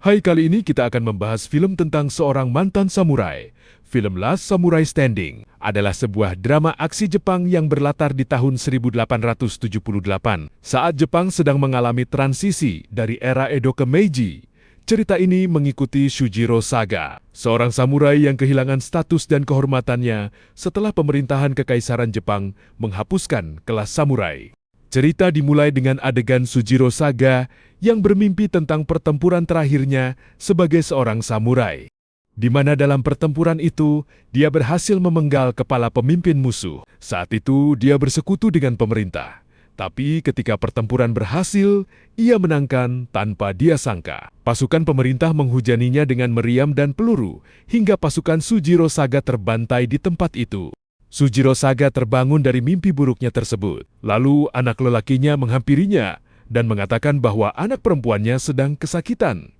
Hai, kali ini kita akan membahas film tentang seorang mantan samurai. Film Last Samurai Standing adalah sebuah drama aksi Jepang yang berlatar di tahun 1878 saat Jepang sedang mengalami transisi dari era Edo ke Meiji. Cerita ini mengikuti Sujiro Saga, seorang samurai yang kehilangan status dan kehormatannya setelah pemerintahan Kekaisaran Jepang menghapuskan kelas samurai. Cerita dimulai dengan adegan Sujiro Saga yang bermimpi tentang pertempuran terakhirnya sebagai seorang samurai, di mana dalam pertempuran itu dia berhasil memenggal kepala pemimpin musuh. Saat itu dia bersekutu dengan pemerintah, tapi ketika pertempuran berhasil, ia menangkan tanpa dia sangka. Pasukan pemerintah menghujaninya dengan meriam dan peluru, hingga pasukan Sujiro Saga terbantai di tempat itu. Sujiro Saga terbangun dari mimpi buruknya tersebut. Lalu anak lelakinya menghampirinya dan mengatakan bahwa anak perempuannya sedang kesakitan.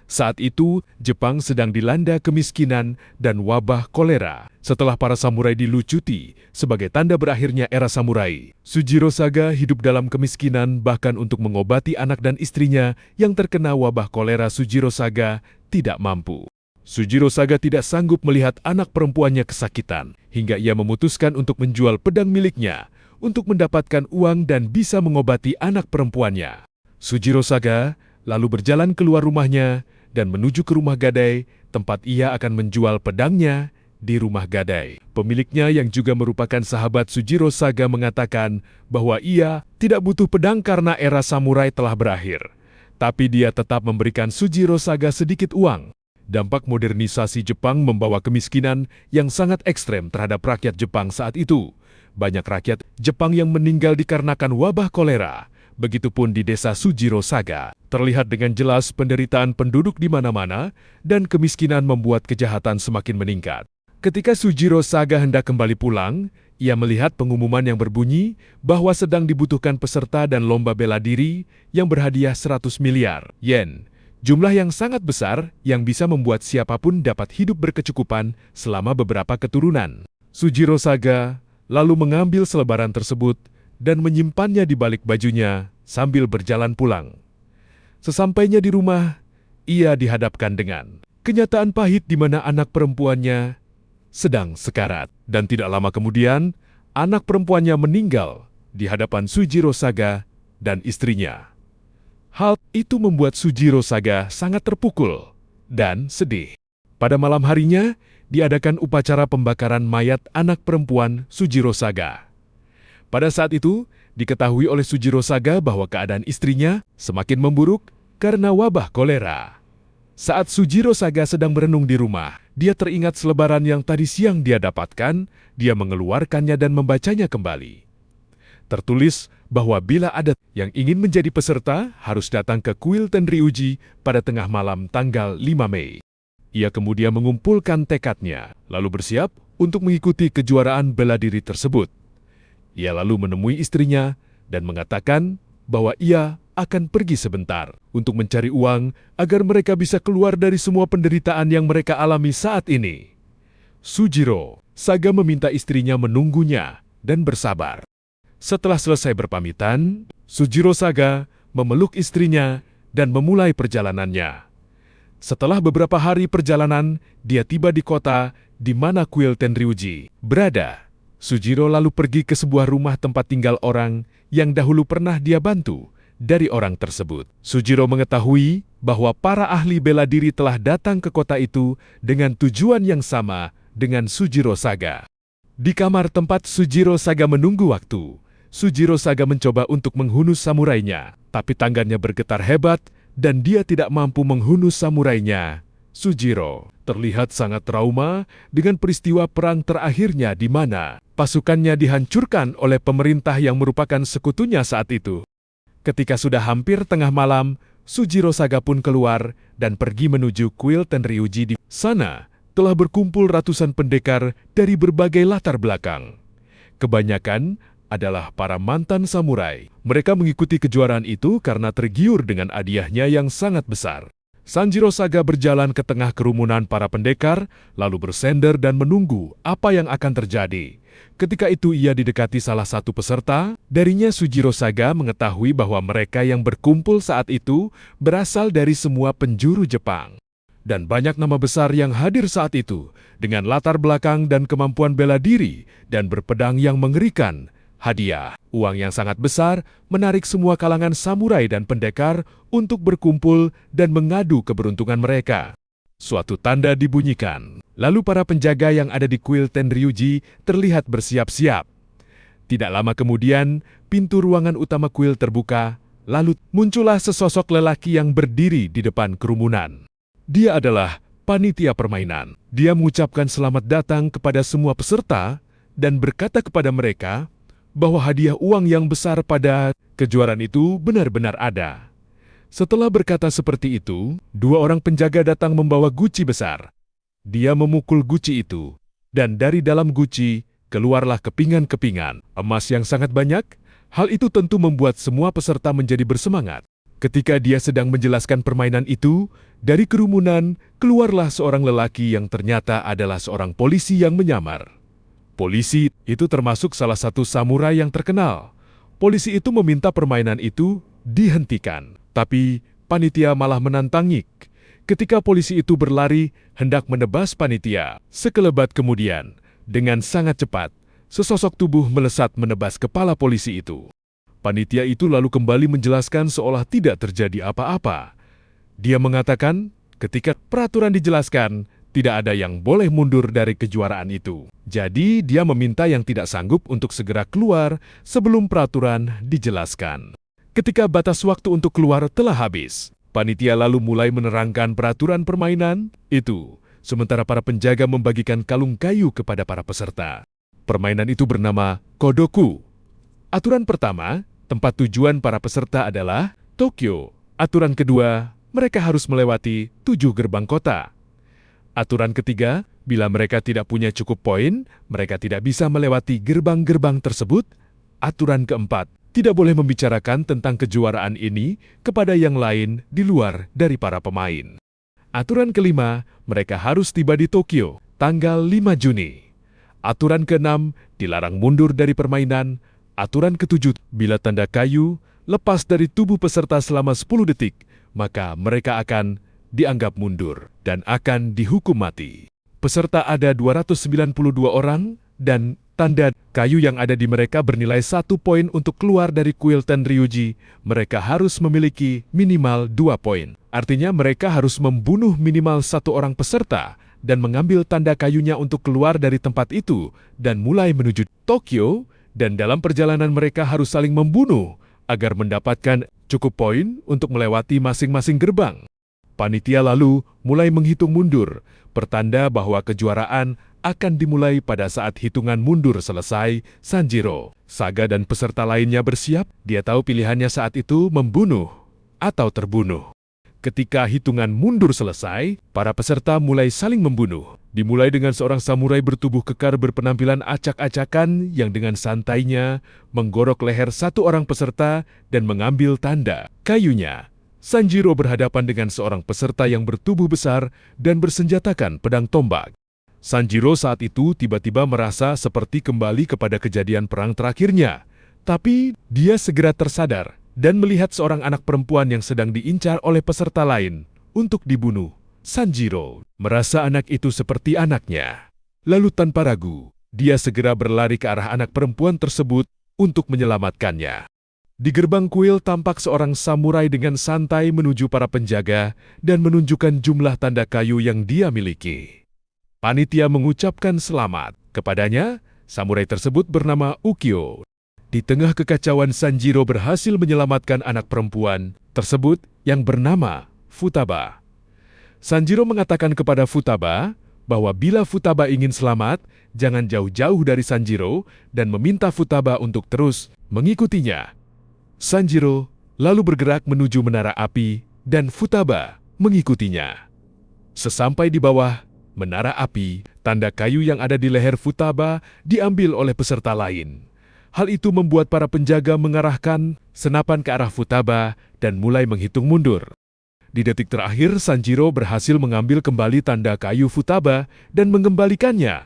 Saat itu, Jepang sedang dilanda kemiskinan dan wabah kolera. Setelah para samurai dilucuti sebagai tanda berakhirnya era samurai, Sujiro Saga hidup dalam kemiskinan bahkan untuk mengobati anak dan istrinya yang terkena wabah kolera. Sujiro Saga tidak mampu. Sujiro Saga tidak sanggup melihat anak perempuannya kesakitan, hingga ia memutuskan untuk menjual pedang miliknya untuk mendapatkan uang dan bisa mengobati anak perempuannya. Sujiro Saga lalu berjalan keluar rumahnya dan menuju ke rumah gadai, tempat ia akan menjual pedangnya di rumah gadai. Pemiliknya yang juga merupakan sahabat Sujiro Saga mengatakan bahwa ia tidak butuh pedang karena era samurai telah berakhir. Tapi dia tetap memberikan Sujiro Saga sedikit uang. Dampak modernisasi Jepang membawa kemiskinan yang sangat ekstrem terhadap rakyat Jepang saat itu. Banyak rakyat Jepang yang meninggal dikarenakan wabah kolera. Begitupun di desa Sujiro Saga. Terlihat dengan jelas penderitaan penduduk di mana-mana dan kemiskinan membuat kejahatan semakin meningkat. Ketika Sujiro Saga hendak kembali pulang, ia melihat pengumuman yang berbunyi bahwa sedang dibutuhkan peserta dan lomba bela diri yang berhadiah 100 miliar yen. Jumlah yang sangat besar yang bisa membuat siapapun dapat hidup berkecukupan selama beberapa keturunan. Sujiro Saga lalu mengambil selebaran tersebut dan menyimpannya di balik bajunya sambil berjalan pulang. Sesampainya di rumah, ia dihadapkan dengan kenyataan pahit di mana anak perempuannya sedang sekarat. Dan tidak lama kemudian, anak perempuannya meninggal di hadapan Sujiro Saga dan istrinya. Hal itu membuat Sujiro Saga sangat terpukul dan sedih. Pada malam harinya, diadakan upacara pembakaran mayat anak perempuan Sujiro Saga. Pada saat itu, diketahui oleh Sujiro Saga bahwa keadaan istrinya semakin memburuk karena wabah kolera. Saat Sujiro Saga sedang merenung di rumah, dia teringat selebaran yang tadi siang dia dapatkan, dia mengeluarkannya dan membacanya kembali. Tertulis bahwa bila ada yang ingin menjadi peserta harus datang ke kuil Tenryuji pada tengah malam tanggal 5 Mei. Ia kemudian mengumpulkan tekadnya, lalu bersiap untuk mengikuti kejuaraan bela diri tersebut. Ia lalu menemui istrinya dan mengatakan bahwa ia akan pergi sebentar untuk mencari uang agar mereka bisa keluar dari semua penderitaan yang mereka alami saat ini. Sujiro Saga meminta istrinya menunggunya dan bersabar. Setelah selesai berpamitan, Sujiro Saga memeluk istrinya dan memulai perjalanannya. Setelah beberapa hari perjalanan, dia tiba di kota di mana kuil Tenryuji berada. Sujiro lalu pergi ke sebuah rumah tempat tinggal orang yang dahulu pernah dia bantu dari orang tersebut. Sujiro mengetahui bahwa para ahli bela diri telah datang ke kota itu dengan tujuan yang sama dengan Sujiro Saga. Di kamar tempat Sujiro Saga menunggu waktu, Sujiro Saga mencoba untuk menghunus samurainya, tapi tangannya bergetar hebat dan dia tidak mampu menghunus samurainya. Sujiro terlihat sangat trauma dengan peristiwa perang terakhirnya di mana pasukannya dihancurkan oleh pemerintah yang merupakan sekutunya saat itu. Ketika sudah hampir tengah malam, Sujiro Saga pun keluar dan pergi menuju kuil Tenryuji. Di sana telah berkumpul ratusan pendekar dari berbagai latar belakang. Kebanyakan adalah para mantan samurai. Mereka mengikuti kejuaraan itu karena tergiur dengan hadiahnya yang sangat besar. Sanjiro Saga berjalan ke tengah kerumunan para pendekar, lalu bersender dan menunggu apa yang akan terjadi. Ketika itu ia didekati salah satu peserta, darinya Sujiro Saga mengetahui bahwa mereka yang berkumpul saat itu berasal dari semua penjuru Jepang. Dan banyak nama besar yang hadir saat itu, dengan latar belakang dan kemampuan bela diri dan berpedang yang mengerikan. Hadiah, uang yang sangat besar, menarik semua kalangan samurai dan pendekar untuk berkumpul dan mengadu keberuntungan mereka. Suatu tanda dibunyikan, lalu para penjaga yang ada di kuil Tenryuji terlihat bersiap-siap. Tidak lama kemudian, pintu ruangan utama kuil terbuka, lalu muncullah sesosok lelaki yang berdiri di depan kerumunan. Dia adalah panitia permainan. Dia mengucapkan selamat datang kepada semua peserta dan berkata kepada mereka bahwa hadiah uang yang besar pada kejuaraan itu benar-benar ada. Setelah berkata seperti itu, dua orang penjaga datang membawa guci besar. Dia memukul guci itu, dan dari dalam guci keluarlah kepingan-kepingan emas yang sangat banyak. Hal itu tentu membuat semua peserta menjadi bersemangat. Ketika dia sedang menjelaskan permainan itu, dari kerumunan keluarlah seorang lelaki yang ternyata adalah seorang polisi yang menyamar. Polisi itu termasuk salah satu samurai yang terkenal. Polisi itu meminta permainan itu dihentikan, tapi panitia malah menantangi. Ketika polisi itu berlari hendak menebas panitia, sekelebat kemudian, dengan sangat cepat, sesosok tubuh melesat menebas kepala polisi itu. Panitia itu lalu kembali menjelaskan seolah tidak terjadi apa-apa. Dia mengatakan, ketika peraturan dijelaskan, tidak ada yang boleh mundur dari kejuaraan itu. Jadi, dia meminta yang tidak sanggup untuk segera keluar sebelum peraturan dijelaskan. Ketika batas waktu untuk keluar telah habis, panitia lalu mulai menerangkan peraturan permainan itu, sementara para penjaga membagikan kalung kayu kepada para peserta. Permainan itu bernama Kodoku. Aturan pertama, tempat tujuan para peserta adalah Tokyo. Aturan kedua, mereka harus melewati 7 gerbang kota. Aturan ketiga, bila mereka tidak punya cukup poin, mereka tidak bisa melewati gerbang-gerbang tersebut. Aturan keempat, tidak boleh membicarakan tentang kejuaraan ini kepada yang lain di luar dari para pemain. Aturan kelima, mereka harus tiba di Tokyo tanggal 5 Juni. Aturan keenam, dilarang mundur dari permainan. Aturan ketujuh, bila tanda kayu lepas dari tubuh peserta selama 10 detik, maka mereka akan dianggap mundur dan akan dihukum mati. Peserta ada 292 orang dan tanda kayu yang ada di mereka bernilai 1 poin untuk keluar dari kuil Tenryuji. Mereka harus memiliki minimal 2 poin. Artinya mereka harus membunuh minimal 1 orang peserta dan mengambil tanda kayunya untuk keluar dari tempat itu dan mulai menuju Tokyo, dan dalam perjalanan mereka harus saling membunuh agar mendapatkan cukup poin untuk melewati masing-masing gerbang. Panitia lalu mulai menghitung mundur, pertanda bahwa kejuaraan akan dimulai pada saat hitungan mundur selesai. Sanjiro Saga dan peserta lainnya bersiap. Dia tahu pilihannya saat itu membunuh atau terbunuh. Ketika hitungan mundur selesai, para peserta mulai saling membunuh. Dimulai dengan seorang samurai bertubuh kekar berpenampilan acak-acakan yang dengan santainya menggorok leher satu orang peserta dan mengambil tanda kayunya. Sanjiro berhadapan dengan seorang peserta yang bertubuh besar dan bersenjatakan pedang tombak. Sanjiro saat itu tiba-tiba merasa seperti kembali kepada kejadian perang terakhirnya. Tapi dia segera tersadar dan melihat seorang anak perempuan yang sedang diincar oleh peserta lain untuk dibunuh. Sanjiro merasa anak itu seperti anaknya. Lalu tanpa ragu, dia segera berlari ke arah anak perempuan tersebut untuk menyelamatkannya. Di gerbang kuil tampak seorang samurai dengan santai menuju para penjaga dan menunjukkan jumlah tanda kayu yang dia miliki. Panitia mengucapkan selamat kepadanya. Samurai tersebut bernama Ukyo. Di tengah kekacauan, Sanjiro berhasil menyelamatkan anak perempuan tersebut yang bernama Futaba. Sanjiro mengatakan kepada Futaba bahwa bila Futaba ingin selamat, jangan jauh-jauh dari Sanjiro dan meminta Futaba untuk terus mengikutinya. Sanjiro lalu bergerak menuju menara api dan Futaba mengikutinya. Sesampai di bawah menara api, tanda kayu yang ada di leher Futaba diambil oleh peserta lain. Hal itu membuat para penjaga mengarahkan senapan ke arah Futaba dan mulai menghitung mundur. Di detik terakhir, Sanjiro berhasil mengambil kembali tanda kayu Futaba dan mengembalikannya.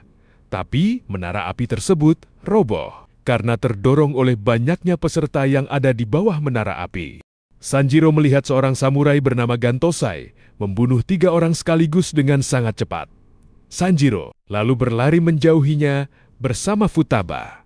Tapi menara api tersebut roboh karena terdorong oleh banyaknya peserta yang ada di bawah menara api. Sanjiro melihat seorang samurai bernama Gantosai membunuh 3 orang sekaligus dengan sangat cepat. Sanjiro lalu berlari menjauhinya bersama Futaba.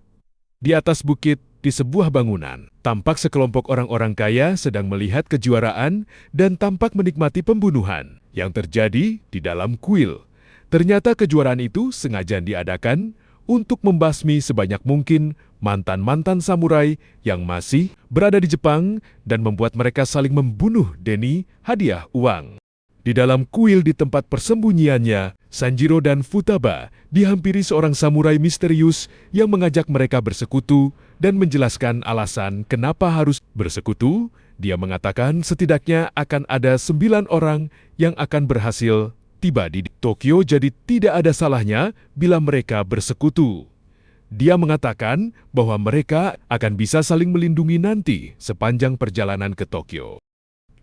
Di atas bukit, di sebuah bangunan, tampak sekelompok orang-orang kaya sedang melihat kejuaraan dan tampak menikmati pembunuhan yang terjadi di dalam kuil. Ternyata kejuaraan itu sengaja diadakan untuk membasmi sebanyak mungkin mantan-mantan samurai yang masih berada di Jepang dan membuat mereka saling membunuh demi hadiah uang. Di dalam kuil di tempat persembunyiannya, Sanjiro dan Futaba dihampiri seorang samurai misterius yang mengajak mereka bersekutu dan menjelaskan alasan kenapa harus bersekutu. Dia mengatakan setidaknya akan ada 9 orang yang akan berhasil tiba di Tokyo, jadi tidak ada salahnya bila mereka bersekutu. Dia mengatakan bahwa mereka akan bisa saling melindungi nanti sepanjang perjalanan ke Tokyo.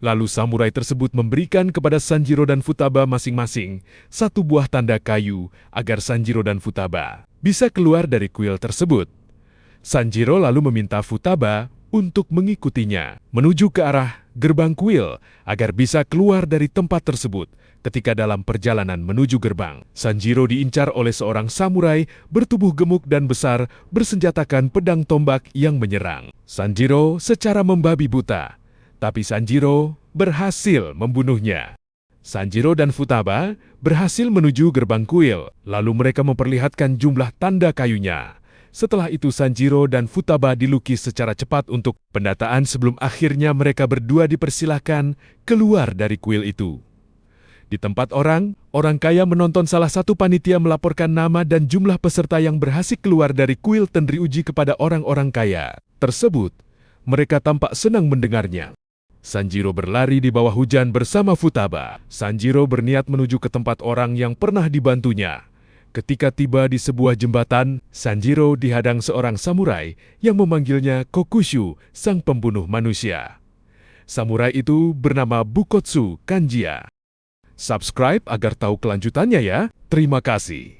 Lalu samurai tersebut memberikan kepada Sanjiro dan Futaba masing-masing 1 buah tanda kayu agar Sanjiro dan Futaba bisa keluar dari kuil tersebut. Sanjiro lalu meminta Futaba untuk mengikutinya menuju ke arah gerbang kuil agar bisa keluar dari tempat tersebut. Ketika dalam perjalanan menuju gerbang, Sanjiro diincar oleh seorang samurai bertubuh gemuk dan besar bersenjatakan pedang tombak yang menyerang Sanjiro secara membabi buta. Tapi Sanjiro berhasil membunuhnya. Sanjiro dan Futaba berhasil menuju gerbang kuil, lalu mereka memperlihatkan jumlah tanda kayunya. Setelah itu Sanjiro dan Futaba dilukis secara cepat untuk pendataan sebelum akhirnya mereka berdua dipersilahkan keluar dari kuil itu. Di tempat orang kaya menonton salah satu panitia melaporkan nama dan jumlah peserta yang berhasil keluar dari kuil Tenryuji kepada orang-orang kaya tersebut. Mereka tampak senang mendengarnya. Sanjiro berlari di bawah hujan bersama Futaba. Sanjiro berniat menuju ke tempat orang yang pernah dibantunya. Ketika tiba di sebuah jembatan, Sanjiro dihadang seorang samurai yang memanggilnya Kokushu, sang pembunuh manusia. Samurai itu bernama Bukotsu Kanjia. Subscribe agar tahu kelanjutannya ya. Terima kasih.